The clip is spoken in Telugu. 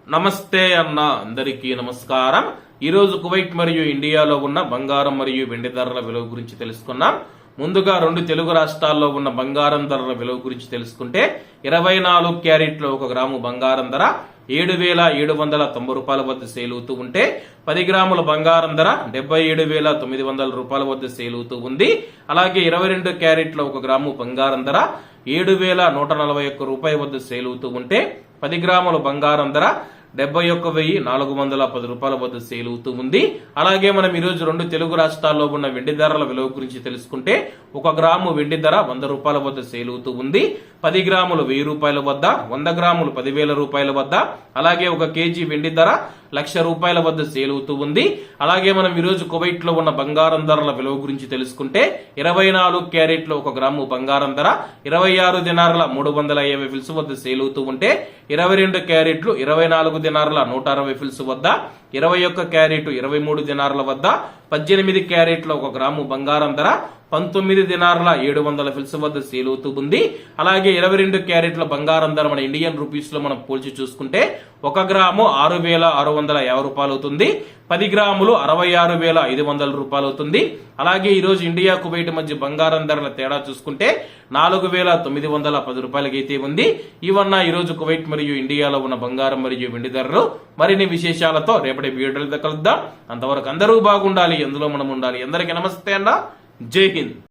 నమస్తే అన్న అందరికీ నమస్కారం. ఈరోజు కువైట్ మరియు ఇండియాలో ఉన్న బంగారం మరియు వెండి ధరల విలువ గురించి తెలుసుకున్నాం. ముందుగా రెండు తెలుగు రాష్ట్రాల్లో ఉన్న బంగారం ధరల విలువ గురించి తెలుసుకుంటే 24 క్యారెట్ల 1 గ్రాము బంగారం ధర 7,790 రూపాయల వద్ద సేల్ అవుతూ ఉంటే 10 గ్రాముల బంగారం ధర 77,900 రూపాయల వద్ద సేల్ అవుతూ ఉంది. అలాగే 22 క్యారెట్ల 1 గ్రాము బంగారం ధర 7,141 రూపాయల వద్ద సేల్ అవుతూ ఉంటే 10 గ్రాముల బంగారం ధర 71,410 రూపాయల వద్ద సేల్ అవుతూ ఉంది. అలాగే మనం ఈరోజు రెండు తెలుగు రాష్ట్రాల్లో ఉన్న వెండి ధరల విలువ గురించి తెలుసుకుంటే 1 గ్రాము వెండి ధర 100 రూపాయల వద్ద సేల్ అవుతూ ఉంది. 10 గ్రాములు 1000 రూపాయల వద్ద, 100 గ్రాములు 10,000 రూపాయల వద్ద, అలాగే 1 కేజీ వెండి ధర 1,00,000 రూపాయల వద్ద సేల్ అవుతూ ఉంది. అలాగే మనం ఈరోజు కువైట్ లో ఉన్న బంగారం ధరల విలువ గురించి తెలుసుకుంటే 24 క్యారెట్ల 1 గ్రాము బంగారం ధర 26 దినార్ల 350 ఫిల్స్ వద్ద సేల్ అవుతూ ఉంటే 22 క్యారెట్లు 24 దినార్ల 160 ఫిల్స్ వద్ద, 21 క్యారెట్ 23 దినార్ల వద్ద, 18 క్యారెట్ల 1 గ్రాము బంగారం ధర 19 దినార్ల 700 ఫిల్స్ వద్ద సేల్ అవుతూ ఉంది. అలాగే 22 క్యారెట్ల బంగారం ధర మన ఇండియన్ రూపీస్ లో మనం పోల్చి చూసుకుంటే 1 గ్రాము 6,650 రూపాయలు అవుతుంది. 10 గ్రాములు 66,500 రూపాయలు అవుతుంది. అలాగే ఈ రోజు ఇండియా కువైట్ మధ్య బంగారం ధరల తేడా చూసుకుంటే 4,910 రూపాయలకి అయితే ఉంది. ఇవన్న ఈ రోజు కువైట్ మరియు ఇండియాలో ఉన్న బంగారం మరియు వెండి ధరలు. మరిన్ని విశేషాలతో రేపటి వీడియోలతో కలుద్దాం. అంతవరకు అందరూ బాగుండాలి, ఎందులో మనం ఉండాలి. అందరికీ నమస్తే అన్న, జై హింద్.